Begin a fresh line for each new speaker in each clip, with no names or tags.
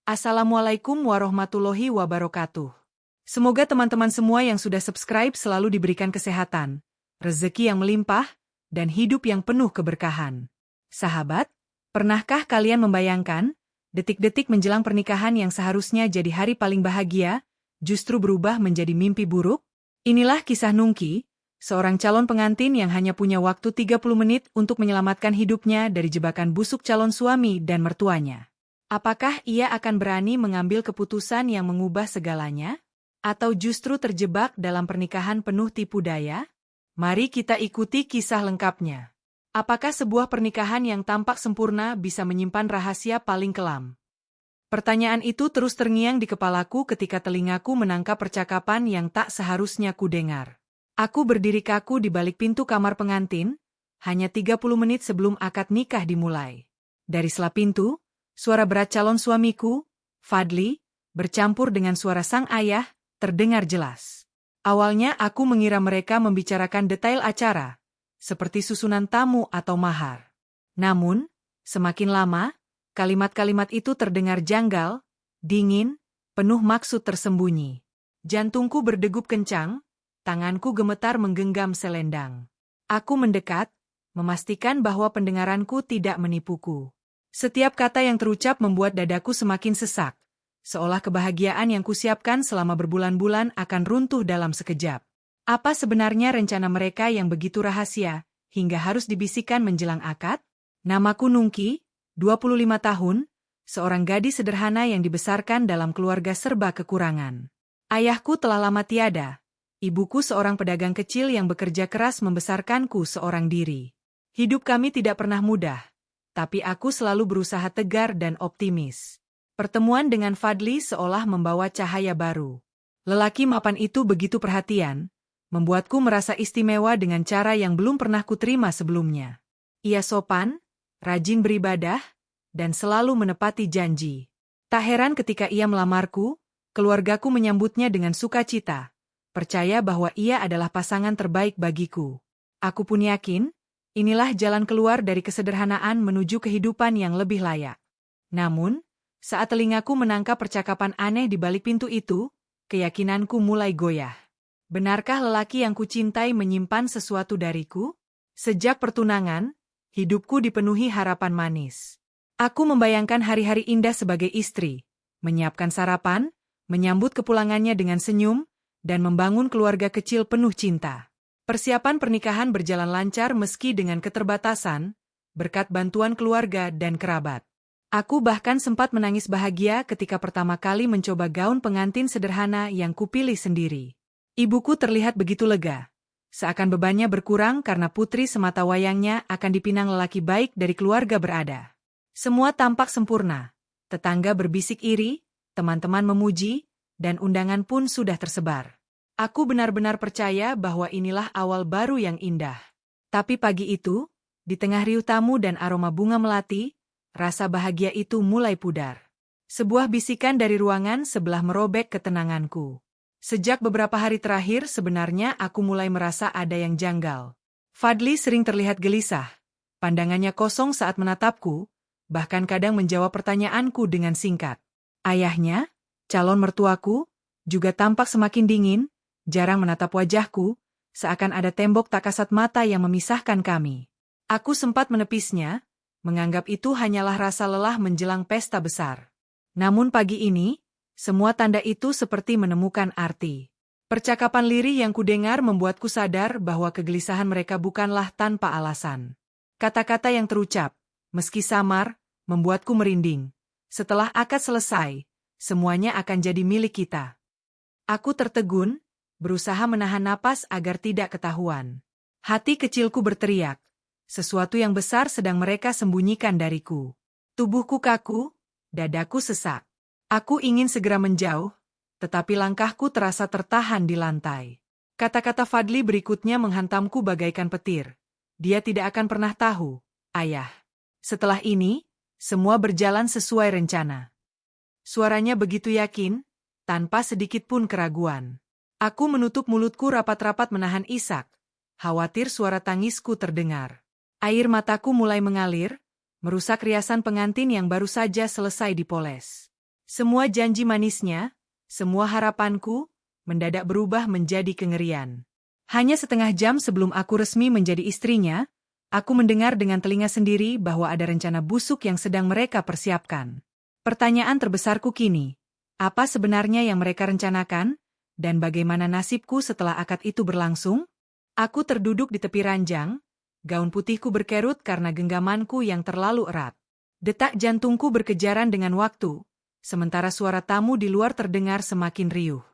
Assalamualaikum warahmatullahi wabarakatuh. Semoga teman-teman semua yang sudah subscribe selalu diberikan kesehatan, rezeki yang melimpah, dan hidup yang penuh keberkahan. Sahabat, pernahkah kalian membayangkan, detik-detik menjelang pernikahan yang seharusnya jadi hari paling bahagia, justru berubah menjadi mimpi buruk? Inilah kisah Nungki, seorang calon pengantin yang hanya punya waktu 30 menit untuk menyelamatkan hidupnya dari jebakan busuk calon suami dan mertuanya. Apakah ia akan berani mengambil keputusan yang mengubah segalanya? Atau justru terjebak dalam pernikahan penuh tipu daya? Mari kita ikuti kisah lengkapnya. Apakah sebuah pernikahan yang tampak sempurna bisa menyimpan rahasia paling kelam? Pertanyaan itu terus terngiang di kepalaku ketika telingaku menangkap percakapan yang tak seharusnya kudengar. Aku berdiri kaku di balik pintu kamar pengantin, hanya 30 menit sebelum akad nikah dimulai. Dari sela pintu, suara berat calon suamiku, Fadli, bercampur dengan suara sang ayah, terdengar jelas. Awalnya aku mengira mereka membicarakan detail acara, seperti susunan tamu atau mahar. Namun, semakin lama, kalimat-kalimat itu terdengar janggal, dingin, penuh maksud tersembunyi. Jantungku berdegup kencang, tanganku gemetar menggenggam selendang. Aku mendekat, memastikan bahwa pendengaranku tidak menipuku. Setiap kata yang terucap membuat dadaku semakin sesak, seolah kebahagiaan yang kusiapkan selama berbulan-bulan akan runtuh dalam sekejap. Apa sebenarnya rencana mereka yang begitu rahasia, hingga harus dibisikkan menjelang akad? Namaku Nungki, 25 tahun, seorang gadis sederhana yang dibesarkan dalam keluarga serba kekurangan. Ayahku telah lama tiada, ibuku seorang pedagang kecil yang bekerja keras membesarkanku seorang diri. Hidup kami tidak pernah mudah. Tapi aku selalu berusaha tegar dan optimis. Pertemuan dengan Fadli seolah membawa cahaya baru. Lelaki mapan itu begitu perhatian, membuatku merasa istimewa dengan cara yang belum pernah kuterima sebelumnya. Ia sopan, rajin beribadah, dan selalu menepati janji. Tak heran ketika ia melamarku, keluargaku menyambutnya dengan sukacita, percaya bahwa ia adalah pasangan terbaik bagiku. Aku pun yakin, inilah jalan keluar dari kesederhanaan menuju kehidupan yang lebih layak. Namun, saat telingaku menangkap percakapan aneh di balik pintu itu, keyakinanku mulai goyah. Benarkah lelaki yang kucintai menyimpan sesuatu dariku? Sejak pertunangan, hidupku dipenuhi harapan manis. Aku membayangkan hari-hari indah sebagai istri, menyiapkan sarapan, menyambut kepulangannya dengan senyum, dan membangun keluarga kecil penuh cinta. Persiapan pernikahan berjalan lancar meski dengan keterbatasan, berkat bantuan keluarga dan kerabat. Aku bahkan sempat menangis bahagia ketika pertama kali mencoba gaun pengantin sederhana yang kupilih sendiri. Ibuku terlihat begitu lega, seakan bebannya berkurang karena putri semata wayangnya akan dipinang lelaki baik dari keluarga berada. Semua tampak sempurna, tetangga berbisik iri, teman-teman memuji, dan undangan pun sudah tersebar. Aku benar-benar percaya bahwa inilah awal baru yang indah. Tapi pagi itu, di tengah riuh tamu dan aroma bunga melati, rasa bahagia itu mulai pudar. Sebuah bisikan dari ruangan sebelah merobek ketenanganku. Sejak beberapa hari terakhir sebenarnya aku mulai merasa ada yang janggal. Fadli sering terlihat gelisah. Pandangannya kosong saat menatapku, bahkan kadang menjawab pertanyaanku dengan singkat. Ayahnya, calon mertuaku, juga tampak semakin dingin, jarang menatap wajahku, seakan ada tembok tak kasat mata yang memisahkan kami. Aku sempat menepisnya, menganggap itu hanyalah rasa lelah menjelang pesta besar. Namun pagi ini, semua tanda itu seperti menemukan arti. Percakapan lirih yang kudengar membuatku sadar bahwa kegelisahan mereka bukanlah tanpa alasan. Kata-kata yang terucap, meski samar, membuatku merinding. Setelah akad selesai, semuanya akan jadi milik kita. Aku tertegun, berusaha menahan napas agar tidak ketahuan. Hati kecilku berteriak, sesuatu yang besar sedang mereka sembunyikan dariku. Tubuhku kaku, dadaku sesak. Aku ingin segera menjauh, tetapi langkahku terasa tertahan di lantai. Kata-kata Fadli berikutnya menghantamku bagaikan petir. Dia tidak akan pernah tahu, ayah. Setelah ini, semua berjalan sesuai rencana. Suaranya begitu yakin, tanpa sedikit pun keraguan. Aku menutup mulutku rapat-rapat menahan isak, khawatir suara tangisku terdengar. Air mataku mulai mengalir, merusak riasan pengantin yang baru saja selesai dipoles. Semua janji manisnya, semua harapanku, mendadak berubah menjadi kengerian. Hanya setengah jam sebelum aku resmi menjadi istrinya, aku mendengar dengan telinga sendiri bahwa ada rencana busuk yang sedang mereka persiapkan. Pertanyaan terbesarku kini, apa sebenarnya yang mereka rencanakan, dan bagaimana nasibku setelah akad itu berlangsung? Aku terduduk di tepi ranjang, gaun putihku berkerut karena genggamanku yang terlalu erat. Detak jantungku berkejaran dengan waktu, sementara suara tamu di luar terdengar semakin riuh.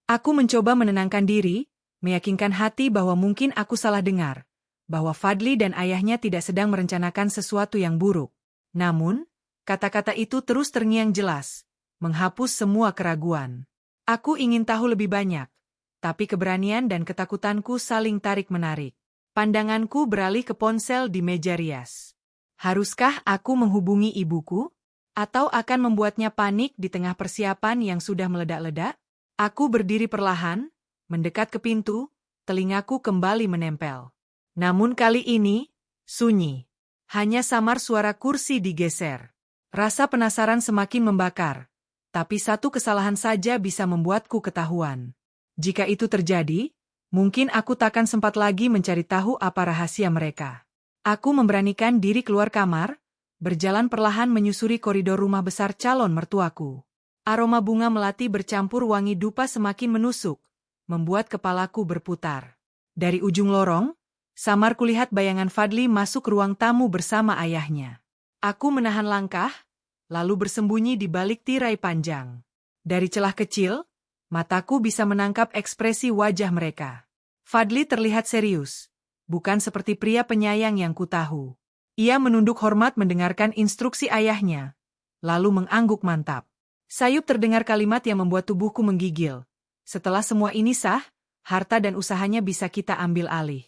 Aku mencoba menenangkan diri, meyakinkan hati bahwa mungkin aku salah dengar, bahwa Fadli dan ayahnya tidak sedang merencanakan sesuatu yang buruk. Namun, kata-kata itu terus terngiang jelas, menghapus semua keraguan. Aku ingin tahu lebih banyak, tapi keberanian dan ketakutanku saling tarik-menarik. Pandanganku beralih ke ponsel di meja rias. Haruskah aku menghubungi ibuku? Atau akan membuatnya panik di tengah persiapan yang sudah meledak-ledak? Aku berdiri perlahan, mendekat ke pintu, telingaku kembali menempel. Namun kali ini, sunyi. Hanya samar suara kursi digeser. Rasa penasaran semakin membakar, tapi satu kesalahan saja bisa membuatku ketahuan. Jika itu terjadi, mungkin aku takkan sempat lagi mencari tahu apa rahasia mereka. Aku memberanikan diri keluar kamar, berjalan perlahan menyusuri koridor rumah besar calon mertuaku. Aroma bunga melati bercampur wangi dupa semakin menusuk, membuat kepalaku berputar. Dari ujung lorong, samar kulihat bayangan Fadli masuk ruang tamu bersama ayahnya. Aku menahan langkah, lalu bersembunyi di balik tirai panjang. Dari celah kecil, mataku bisa menangkap ekspresi wajah mereka. Fadli terlihat serius, bukan seperti pria penyayang yang kutahu. Ia menunduk hormat mendengarkan instruksi ayahnya, lalu mengangguk mantap. Sayup terdengar kalimat yang membuat tubuhku menggigil. Setelah semua ini sah, harta dan usahanya bisa kita ambil alih.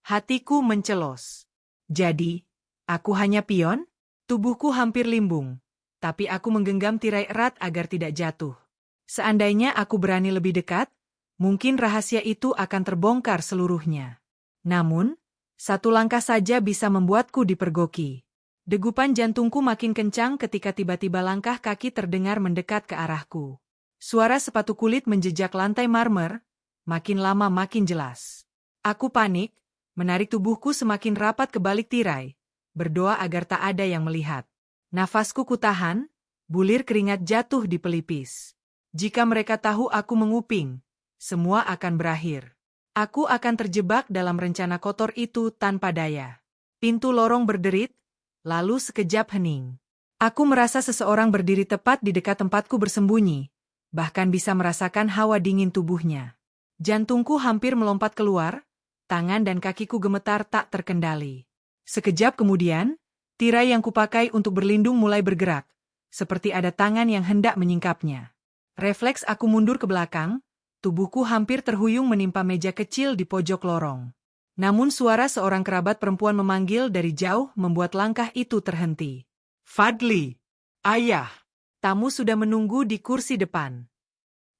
Hatiku mencelos. Jadi, aku hanya pion? Tubuhku hampir limbung, tapi aku menggenggam tirai erat agar tidak jatuh. Seandainya aku berani lebih dekat, mungkin rahasia itu akan terbongkar seluruhnya. Namun, satu langkah saja bisa membuatku dipergoki. Degupan jantungku makin kencang ketika tiba-tiba langkah kaki terdengar mendekat ke arahku. Suara sepatu kulit menjejak lantai marmer, makin lama makin jelas. Aku panik, menarik tubuhku semakin rapat ke balik tirai, berdoa agar tak ada yang melihat. Nafasku kutahan, bulir keringat jatuh di pelipis. Jika mereka tahu aku menguping, semua akan berakhir. Aku akan terjebak dalam rencana kotor itu tanpa daya. Pintu lorong berderit, lalu sekejap hening. Aku merasa seseorang berdiri tepat di dekat tempatku bersembunyi, bahkan bisa merasakan hawa dingin tubuhnya. Jantungku hampir melompat keluar, tangan dan kakiku gemetar tak terkendali. Sekejap kemudian, tirai yang kupakai untuk berlindung mulai bergerak, seperti ada tangan yang hendak menyingkapnya. Refleks aku mundur ke belakang, tubuhku hampir terhuyung menimpa meja kecil di pojok lorong. Namun suara seorang kerabat perempuan memanggil dari jauh membuat langkah itu terhenti. Fadli, ayah. Tamu sudah menunggu di kursi depan.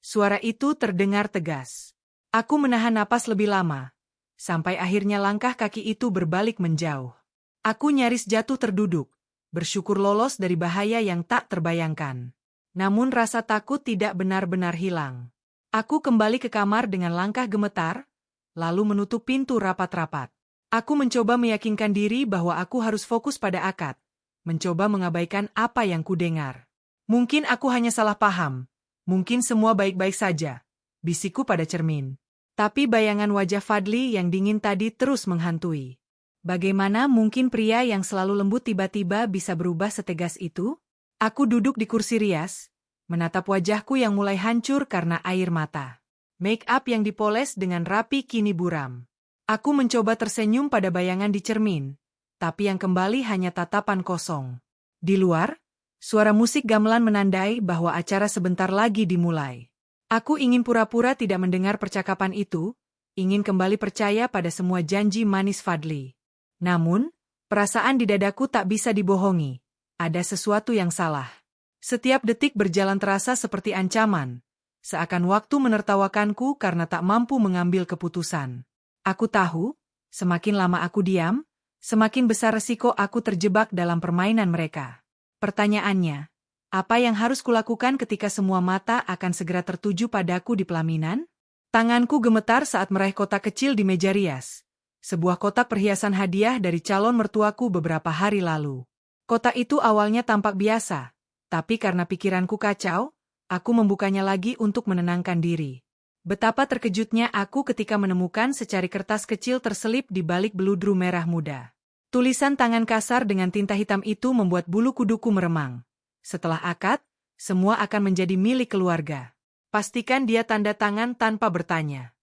Suara itu terdengar tegas. Aku menahan napas lebih lama, sampai akhirnya langkah kaki itu berbalik menjauh. Aku nyaris jatuh terduduk, bersyukur lolos dari bahaya yang tak terbayangkan. Namun rasa takut tidak benar-benar hilang. Aku kembali ke kamar dengan langkah gemetar, lalu menutup pintu rapat-rapat. Aku mencoba meyakinkan diri bahwa aku harus fokus pada akad, mencoba mengabaikan apa yang kudengar. Mungkin aku hanya salah paham, mungkin semua baik-baik saja, bisikku pada cermin. Tapi bayangan wajah Fadli yang dingin tadi terus menghantui. Bagaimana mungkin pria yang selalu lembut tiba-tiba bisa berubah setegas itu? Aku duduk di kursi rias, menatap wajahku yang mulai hancur karena air mata. Make up yang dipoles dengan rapi kini buram. Aku mencoba tersenyum pada bayangan di cermin, tapi yang kembali hanya tatapan kosong. Di luar, suara musik gamelan menandai bahwa acara sebentar lagi dimulai. Aku ingin pura-pura tidak mendengar percakapan itu, ingin kembali percaya pada semua janji manis Fadli. Namun, perasaan di dadaku tak bisa dibohongi. Ada sesuatu yang salah. Setiap detik berjalan terasa seperti ancaman, seakan waktu menertawakanku karena tak mampu mengambil keputusan. Aku tahu, semakin lama aku diam, semakin besar resiko aku terjebak dalam permainan mereka. Pertanyaannya, Apa yang harus kulakukan ketika semua mata akan segera tertuju padaku di pelaminan? Tanganku gemetar saat meraih kotak kecil di meja rias. Sebuah kotak perhiasan hadiah dari calon mertuaku beberapa hari lalu. Kotak itu awalnya tampak biasa, tapi karena pikiranku kacau, aku membukanya lagi untuk menenangkan diri. Betapa terkejutnya aku ketika menemukan secari kertas kecil terselip di balik beludru merah muda. Tulisan tangan kasar dengan tinta hitam itu membuat bulu kuduku meremang. Setelah akad, semua akan menjadi milik keluarga. Pastikan dia tanda tangan tanpa bertanya.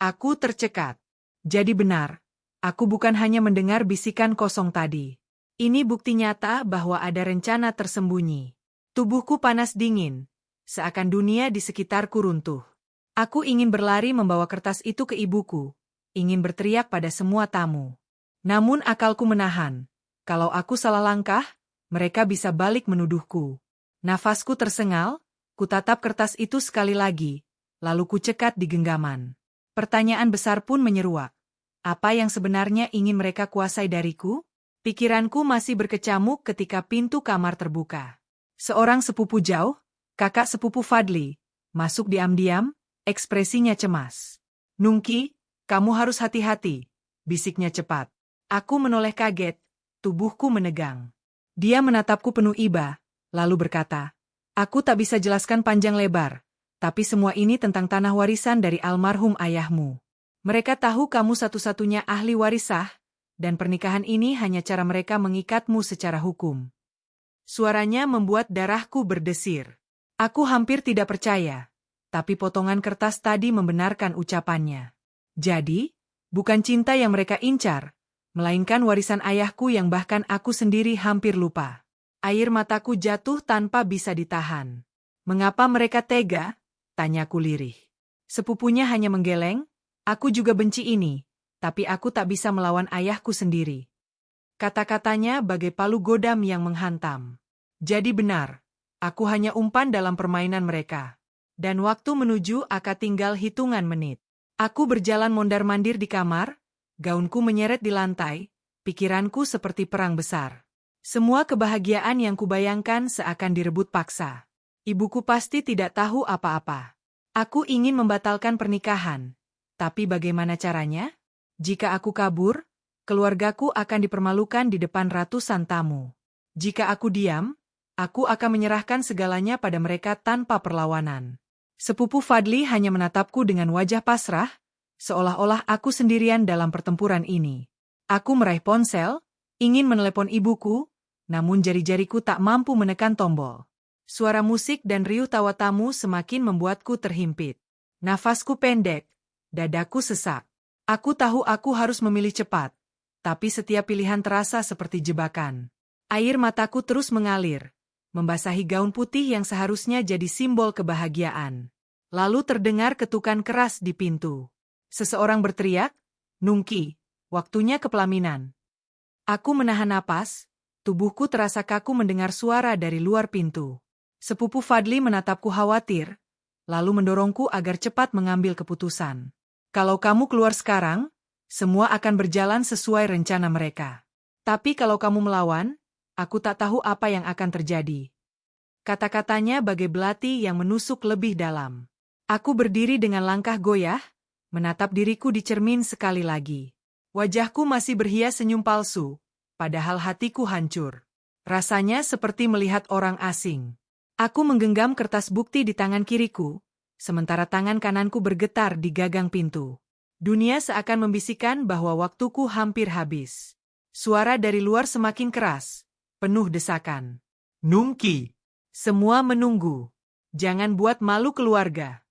Aku tercekat. Jadi benar, aku bukan hanya mendengar bisikan kosong tadi. Ini bukti nyata bahwa ada rencana tersembunyi. Tubuhku panas dingin, seakan dunia di sekitarku runtuh. Aku ingin berlari membawa kertas itu ke ibuku, ingin berteriak pada semua tamu. Namun akalku menahan. Kalau aku salah langkah, mereka bisa balik menuduhku. Nafasku tersengal, kutatap kertas itu sekali lagi, lalu kucekat di genggaman. Pertanyaan besar pun menyeruak. Apa yang sebenarnya ingin mereka kuasai dariku? Pikiranku masih berkecamuk ketika pintu kamar terbuka. Seorang sepupu jauh, kakak sepupu Fadli, masuk diam-diam, ekspresinya cemas. Nungki, kamu harus hati-hati, bisiknya cepat. Aku menoleh kaget, tubuhku menegang. Dia menatapku penuh iba, lalu berkata, aku tak bisa jelaskan panjang lebar, tapi semua ini tentang tanah warisan dari almarhum ayahmu. Mereka tahu kamu satu-satunya ahli waris sah, dan pernikahan ini hanya cara mereka mengikatmu secara hukum. Suaranya membuat darahku berdesir. Aku hampir tidak percaya, tapi potongan kertas tadi membenarkan ucapannya. Jadi, bukan cinta yang mereka incar, melainkan warisan ayahku yang bahkan aku sendiri hampir lupa. Air mataku jatuh tanpa bisa ditahan. Mengapa mereka tega? Tanyaku lirih. Sepupunya hanya menggeleng, aku juga benci ini, tapi aku tak bisa melawan ayahku sendiri. Kata-katanya bagai palu godam yang menghantam. Jadi benar, aku hanya umpan dalam permainan mereka. Dan waktu menuju akad tinggal hitungan menit. Aku berjalan mondar-mandir di kamar, gaunku menyeret di lantai, pikiranku seperti perang besar. Semua kebahagiaan yang kubayangkan seakan direbut paksa. Ibuku pasti tidak tahu apa-apa. Aku ingin membatalkan pernikahan. Tapi bagaimana caranya? Jika aku kabur, keluargaku akan dipermalukan di depan ratusan tamu. Jika aku diam, aku akan menyerahkan segalanya pada mereka tanpa perlawanan. Sepupu Fadli hanya menatapku dengan wajah pasrah, seolah-olah aku sendirian dalam pertempuran ini. Aku meraih ponsel, ingin menelepon ibuku, namun jari-jariku tak mampu menekan tombol. Suara musik dan riuh tawa tamu semakin membuatku terhimpit. Nafasku pendek, dadaku sesak. Aku tahu aku harus memilih cepat, tapi setiap pilihan terasa seperti jebakan. Air mataku terus mengalir, membasahi gaun putih yang seharusnya jadi simbol kebahagiaan. Lalu terdengar ketukan keras di pintu. Seseorang berteriak, Nungki, waktunya ke pelaminan. Aku menahan napas, tubuhku terasa kaku mendengar suara dari luar pintu. Sepupu Fadli menatapku khawatir, lalu mendorongku agar cepat mengambil keputusan. Kalau kamu keluar sekarang, semua akan berjalan sesuai rencana mereka. Tapi kalau kamu melawan, aku tak tahu apa yang akan terjadi. Kata-katanya bagai belati yang menusuk lebih dalam. Aku berdiri dengan langkah goyah, menatap diriku di cermin sekali lagi. Wajahku masih berhias senyum palsu, padahal hatiku hancur. Rasanya seperti melihat orang asing. Aku menggenggam kertas bukti di tangan kiriku, sementara tangan kananku bergetar di gagang pintu. Dunia seakan membisikkan bahwa waktuku hampir habis. Suara dari luar semakin keras, penuh desakan. Nungki! Semua menunggu. Jangan buat malu keluarga.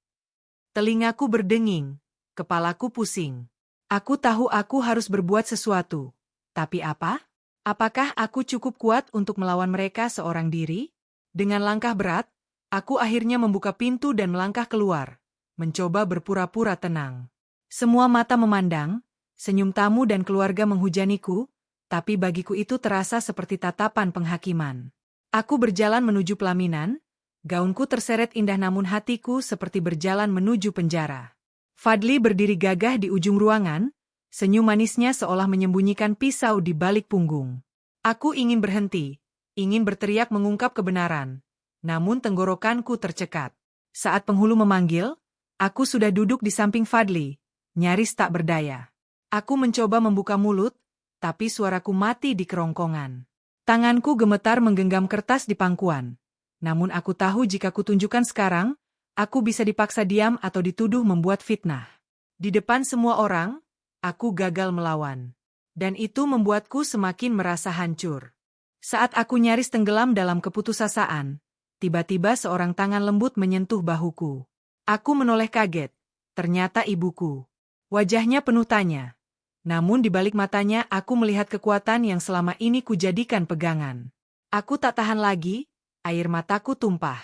Telingaku berdenging, kepalaku pusing. Aku tahu aku harus berbuat sesuatu. Tapi apa? Apakah aku cukup kuat untuk melawan mereka seorang diri? Dengan langkah berat, aku akhirnya membuka pintu dan melangkah keluar, mencoba berpura-pura tenang. Semua mata memandang, senyum tamu dan keluarga menghujaniku, tapi bagiku itu terasa seperti tatapan penghakiman. Aku berjalan menuju pelaminan, gaunku terseret indah namun hatiku seperti berjalan menuju penjara. Fadli berdiri gagah di ujung ruangan, senyum manisnya seolah menyembunyikan pisau di balik punggung. Aku ingin berhenti, ingin berteriak mengungkap kebenaran, namun tenggorokanku tercekat. Saat penghulu memanggil, aku sudah duduk di samping Fadli, nyaris tak berdaya. Aku mencoba membuka mulut, tapi suaraku mati di kerongkongan. Tanganku gemetar menggenggam kertas di pangkuan. Namun aku tahu jika kutunjukkan sekarang, aku bisa dipaksa diam atau dituduh membuat fitnah. Di depan semua orang, aku gagal melawan. Dan itu membuatku semakin merasa hancur. Saat aku nyaris tenggelam dalam keputusasaan, tiba-tiba seorang tangan lembut menyentuh bahuku. Aku menoleh kaget. Ternyata ibuku. Wajahnya penuh tanya. Namun di balik matanya aku melihat kekuatan yang selama ini kujadikan pegangan. Aku tak tahan lagi, air mataku tumpah.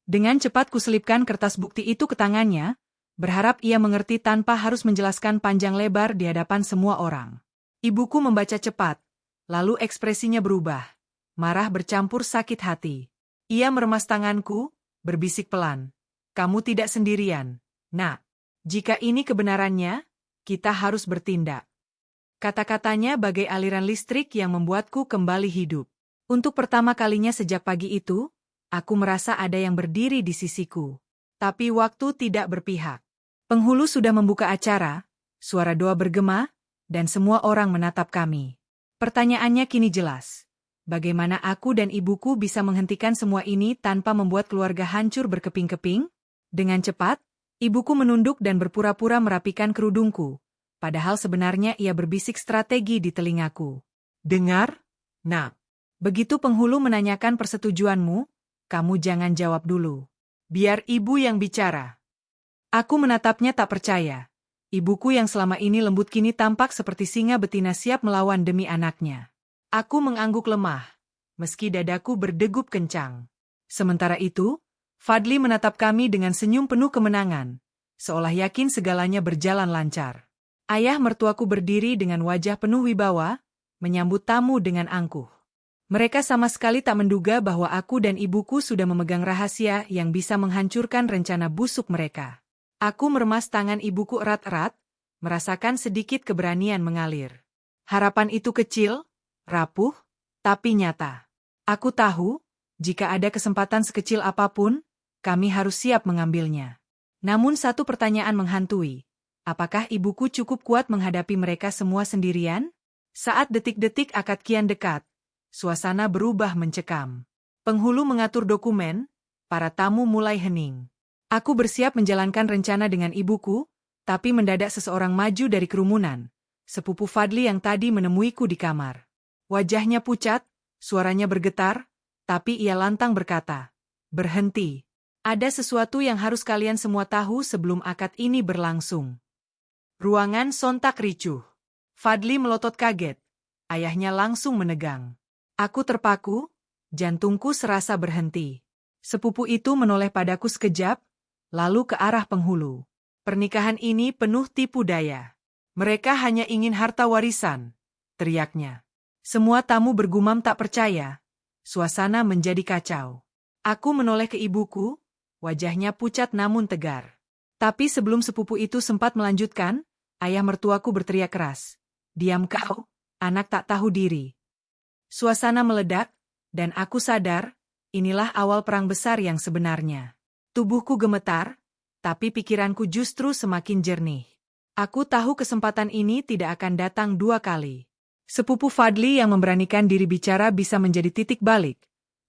Dengan cepat kuselipkan kertas bukti itu ke tangannya, berharap ia mengerti tanpa harus menjelaskan panjang lebar di hadapan semua orang. Ibuku membaca cepat, lalu ekspresinya berubah. Marah bercampur sakit hati. Ia meremas tanganku, berbisik pelan. Kamu tidak sendirian, Nak. Jika ini kebenarannya, kita harus bertindak. Kata-katanya bagai aliran listrik yang membuatku kembali hidup. Untuk pertama kalinya sejak pagi itu, aku merasa ada yang berdiri di sisiku. Tapi waktu tidak berpihak. Penghulu sudah membuka acara, suara doa bergema, dan semua orang menatap kami. Pertanyaannya kini jelas. Bagaimana aku dan ibuku bisa menghentikan semua ini tanpa membuat keluarga hancur berkeping-keping? Dengan cepat, ibuku menunduk dan berpura-pura merapikan kerudungku. Padahal sebenarnya ia berbisik strategi di telingaku. Dengar, Nak. Begitu penghulu menanyakan persetujuanmu, kamu jangan jawab dulu. Biar ibu yang bicara. Aku menatapnya tak percaya. Ibuku yang selama ini lembut kini tampak seperti singa betina siap melawan demi anaknya. Aku mengangguk lemah, meski dadaku berdegup kencang. Sementara itu, Fadli menatap kami dengan senyum penuh kemenangan, seolah yakin segalanya berjalan lancar. Ayah mertuaku berdiri dengan wajah penuh wibawa, menyambut tamu dengan angkuh. Mereka sama sekali tak menduga bahwa aku dan ibuku sudah memegang rahasia yang bisa menghancurkan rencana busuk mereka. Aku meremas tangan ibuku erat-erat, merasakan sedikit keberanian mengalir. Harapan itu kecil, rapuh, tapi nyata. Aku tahu, jika ada kesempatan sekecil apapun, kami harus siap mengambilnya. Namun satu pertanyaan menghantui. Apakah ibuku cukup kuat menghadapi mereka semua sendirian? Saat detik-detik akad kian dekat, suasana berubah mencekam. Penghulu mengatur dokumen, para tamu mulai hening. Aku bersiap menjalankan rencana dengan ibuku, tapi mendadak seseorang maju dari kerumunan. Sepupu Fadli yang tadi menemuiku di kamar. Wajahnya pucat, suaranya bergetar, tapi ia lantang berkata, "Berhenti. Ada sesuatu yang harus kalian semua tahu sebelum akad ini berlangsung." Ruangan sontak ricuh. Fadli melotot kaget. Ayahnya langsung menegang. Aku terpaku, jantungku serasa berhenti. Sepupu itu menoleh padaku sekejap, lalu ke arah penghulu. Pernikahan ini penuh tipu daya. Mereka hanya ingin harta warisan, teriaknya. Semua tamu bergumam tak percaya. Suasana menjadi kacau. Aku menoleh ke ibuku, wajahnya pucat namun tegar. Tapi sebelum sepupu itu sempat melanjutkan, ayah mertuaku berteriak keras. "Diam kau, anak tak tahu diri." Suasana meledak, dan aku sadar, inilah awal perang besar yang sebenarnya. Tubuhku gemetar, tapi pikiranku justru semakin jernih. Aku tahu kesempatan ini tidak akan datang dua kali. Sepupu Fadli yang memberanikan diri bicara bisa menjadi titik balik.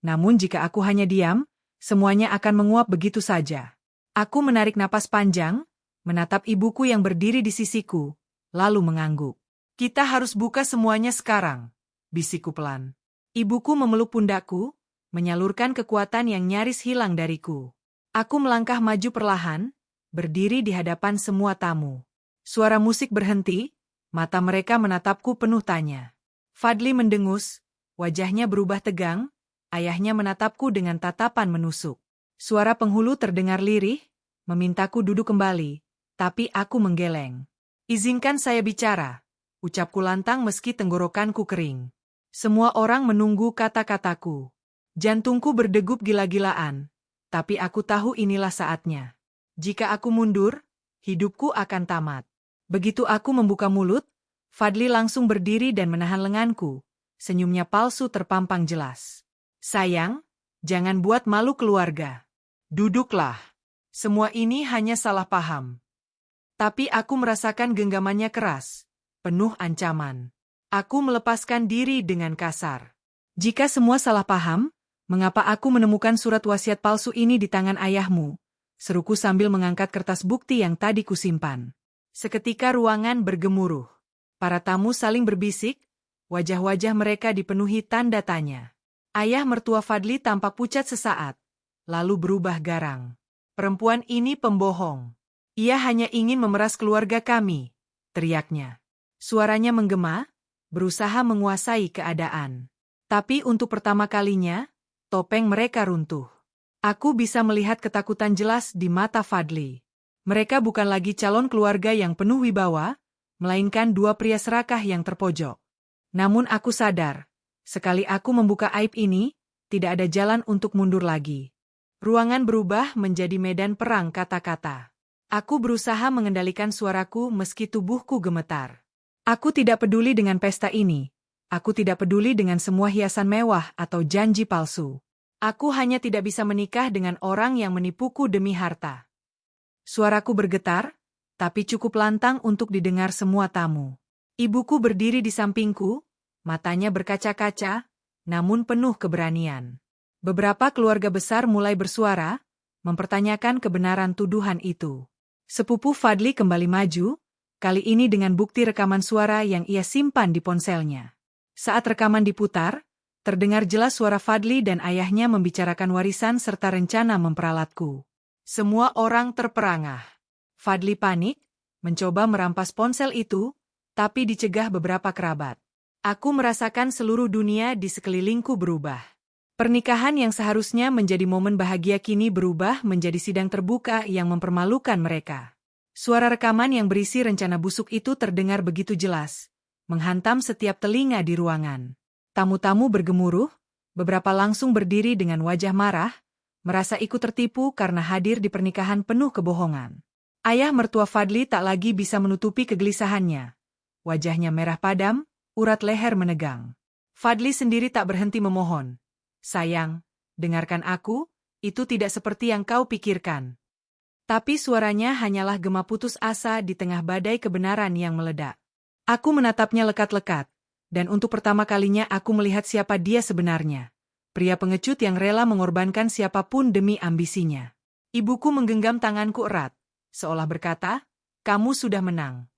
Namun jika aku hanya diam, semuanya akan menguap begitu saja. Aku menarik napas panjang, menatap ibuku yang berdiri di sisiku, lalu mengangguk. "Kita harus buka semuanya sekarang," bisikku pelan. Ibuku memeluk pundakku, menyalurkan kekuatan yang nyaris hilang dariku. Aku melangkah maju perlahan, berdiri di hadapan semua tamu. Suara musik berhenti, mata mereka menatapku penuh tanya. Fadli mendengus, wajahnya berubah tegang, ayahnya menatapku dengan tatapan menusuk. Suara penghulu terdengar lirih, memintaku duduk kembali, tapi aku menggeleng. "Izinkan saya bicara," ucapku lantang meski tenggorokanku kering. Semua orang menunggu kata-kataku. Jantungku berdegup gila-gilaan, tapi aku tahu inilah saatnya. Jika aku mundur, hidupku akan tamat. Begitu aku membuka mulut, Fadli langsung berdiri dan menahan lenganku. Senyumnya palsu terpampang jelas. "Sayang, Jangan buat malu keluarga. Duduklah. Semua ini hanya salah paham. Tapi aku merasakan genggamannya keras, penuh ancaman. Aku melepaskan diri dengan kasar. Jika semua salah paham, mengapa aku menemukan surat wasiat palsu ini di tangan ayahmu? Seruku sambil mengangkat kertas bukti yang tadi kusimpan. Seketika ruangan bergemuruh. Para tamu saling berbisik, wajah-wajah mereka dipenuhi tanda tanya. Ayah mertua Fadli tampak pucat sesaat, lalu berubah garang. Perempuan ini pembohong. Ia hanya ingin memeras keluarga kami, teriaknya. Suaranya menggema, berusaha menguasai keadaan. Tapi untuk pertama kalinya, topeng mereka runtuh. Aku bisa melihat ketakutan jelas di mata Fadli. Mereka bukan lagi calon keluarga yang penuh wibawa, melainkan dua pria serakah yang terpojok. Namun aku sadar, sekali aku membuka aib ini, tidak ada jalan untuk mundur lagi. Ruangan berubah menjadi medan perang kata-kata. Aku berusaha mengendalikan suaraku meski tubuhku gemetar. Aku tidak peduli dengan pesta ini. Aku tidak peduli dengan semua hiasan mewah atau janji palsu. Aku hanya tidak bisa menikah dengan orang yang menipuku demi harta. Suaraku bergetar, tapi cukup lantang untuk didengar semua tamu. Ibuku berdiri di sampingku, matanya berkaca-kaca, namun penuh keberanian. Beberapa keluarga besar mulai bersuara, mempertanyakan kebenaran tuduhan itu. Sepupu Fadli kembali maju, kali ini dengan bukti rekaman suara yang ia simpan di ponselnya. Saat rekaman diputar, terdengar jelas suara Fadli dan ayahnya membicarakan warisan serta rencana memperalatku. Semua orang terperangah. Fadli panik, mencoba merampas ponsel itu, tapi dicegah beberapa kerabat. Aku merasakan seluruh dunia di sekelilingku berubah. Pernikahan yang seharusnya menjadi momen bahagia kini berubah menjadi sidang terbuka yang mempermalukan mereka. Suara rekaman yang berisi rencana busuk itu terdengar begitu jelas, menghantam setiap telinga di ruangan. Tamu-tamu bergemuruh, beberapa langsung berdiri dengan wajah marah, merasa ikut tertipu karena hadir di pernikahan penuh kebohongan. Ayah mertua Fadli tak lagi bisa menutupi kegelisahannya. Wajahnya merah padam, urat leher menegang. Fadli sendiri tak berhenti memohon. Sayang, dengarkan aku, itu tidak seperti yang kau pikirkan. Tapi suaranya hanyalah gema putus asa di tengah badai kebenaran yang meledak. Aku menatapnya lekat-lekat, dan untuk pertama kalinya aku melihat siapa dia sebenarnya. Pria pengecut yang rela mengorbankan siapapun demi ambisinya. Ibuku menggenggam tanganku erat, seolah berkata, kamu sudah menang.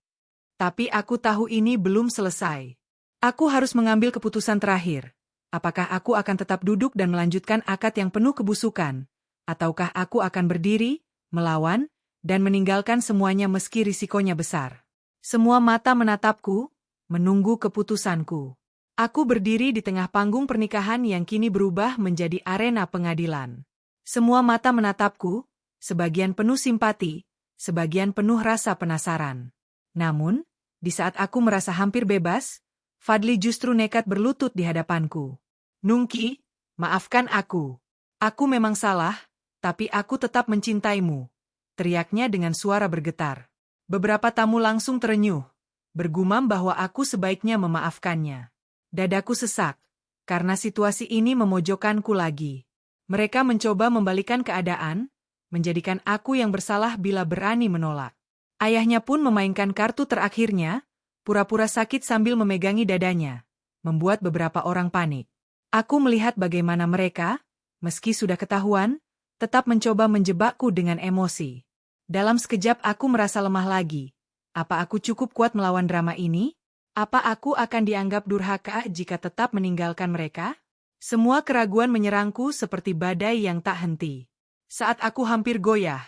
Tapi aku tahu ini belum selesai. Aku harus mengambil keputusan terakhir. Apakah aku akan tetap duduk dan melanjutkan akad yang penuh kebusukan? Ataukah aku akan berdiri, melawan, dan meninggalkan semuanya meski risikonya besar? Semua mata menatapku, menunggu keputusanku. Aku berdiri di tengah panggung pernikahan yang kini berubah menjadi arena pengadilan. Semua mata menatapku, sebagian penuh simpati, sebagian penuh rasa penasaran. Namun, di saat aku merasa hampir bebas, Fadli justru nekat berlutut di hadapanku. Nungki, maafkan aku. Aku memang salah, tapi aku tetap mencintaimu, teriaknya dengan suara bergetar. Beberapa tamu langsung terenyuh, bergumam bahwa aku sebaiknya memaafkannya. Dadaku sesak, karena situasi ini memojokkanku lagi. Mereka mencoba membalikan keadaan, menjadikan aku yang bersalah bila berani menolak. Ayahnya pun memainkan kartu terakhirnya, pura-pura sakit sambil memegangi dadanya, membuat beberapa orang panik. Aku melihat bagaimana mereka, meski sudah ketahuan, tetap mencoba menjebakku dengan emosi. Dalam sekejap aku merasa lemah lagi. Apa aku cukup kuat melawan drama ini? Apa aku akan dianggap durhaka jika tetap meninggalkan mereka? Semua keraguan menyerangku seperti badai yang tak henti. Saat aku hampir goyah,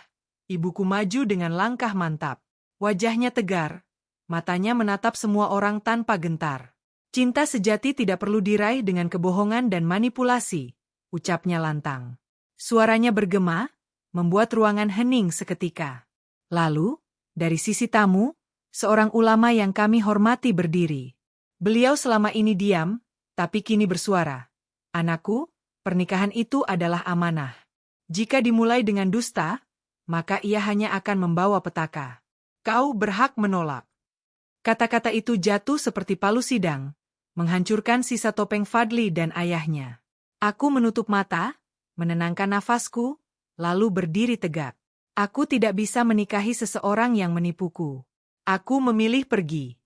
ibuku maju dengan langkah mantap. Wajahnya tegar, matanya menatap semua orang tanpa gentar. Cinta sejati tidak perlu diraih dengan kebohongan dan manipulasi, ucapnya lantang. Suaranya bergema, membuat ruangan hening seketika. Lalu, dari sisi tamu, seorang ulama yang kami hormati berdiri. Beliau selama ini diam, tapi kini bersuara. Anakku, pernikahan itu adalah amanah. Jika dimulai dengan dusta, maka ia hanya akan membawa petaka. Kau berhak menolak. Kata-kata itu jatuh seperti palu sidang, menghancurkan sisa topeng Fadli dan ayahnya. Aku menutup mata, menenangkan nafasku, lalu berdiri tegak. Aku tidak bisa menikahi seseorang yang menipuku. Aku memilih pergi.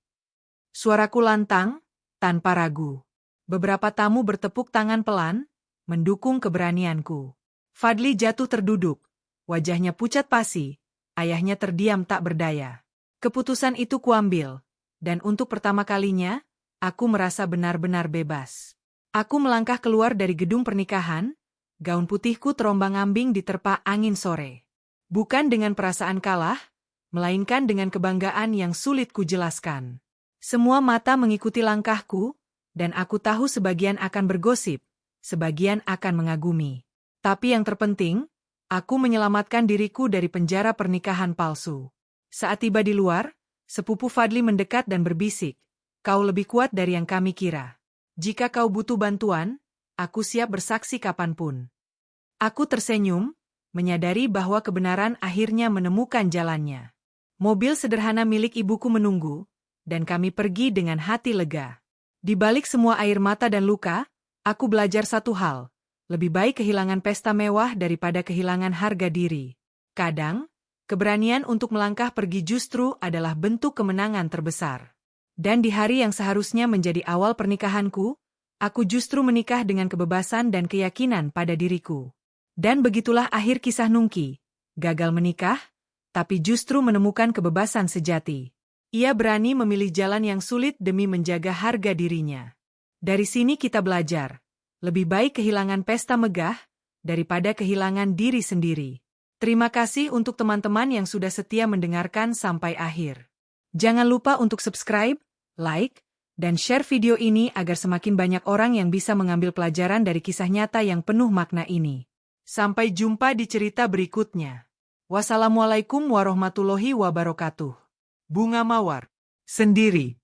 Suaraku lantang, tanpa ragu. Beberapa tamu bertepuk tangan pelan, mendukung keberanianku. Fadli jatuh terduduk, wajahnya pucat pasi, ayahnya terdiam tak berdaya. Keputusan itu kuambil, dan untuk pertama kalinya, aku merasa benar-benar bebas. Aku melangkah keluar dari gedung pernikahan, gaun putihku terombang-ambing diterpa angin sore. Bukan dengan perasaan kalah, melainkan dengan kebanggaan yang sulit kujelaskan. Semua mata mengikuti langkahku, dan aku tahu sebagian akan bergosip, sebagian akan mengagumi. Tapi yang terpenting, aku menyelamatkan diriku dari penjara pernikahan palsu. Saat tiba di luar, sepupu Fadli mendekat dan berbisik, "Kau lebih kuat dari yang kami kira. Jika kau butuh bantuan, aku siap bersaksi kapanpun." Aku tersenyum, menyadari bahwa kebenaran akhirnya menemukan jalannya. Mobil sederhana milik ibuku menunggu, dan kami pergi dengan hati lega. Di balik semua air mata dan luka, aku belajar satu hal, lebih baik kehilangan pesta mewah daripada kehilangan harga diri. Kadang, keberanian untuk melangkah pergi justru adalah bentuk kemenangan terbesar. Dan di hari yang seharusnya menjadi awal pernikahanku, aku justru menikah dengan kebebasan dan keyakinan pada diriku. Dan begitulah akhir kisah Nungki, gagal menikah, tapi justru menemukan kebebasan sejati. Ia berani memilih jalan yang sulit demi menjaga harga dirinya. Dari sini kita belajar, lebih baik kehilangan pesta megah, daripada kehilangan diri sendiri. Terima kasih untuk teman-teman yang sudah setia mendengarkan sampai akhir. Jangan lupa untuk subscribe, like, dan share video ini agar semakin banyak orang yang bisa mengambil pelajaran dari kisah nyata yang penuh makna ini. Sampai jumpa di cerita berikutnya. Wassalamualaikum warahmatullahi wabarakatuh. Bunga Mawar. Sendiri.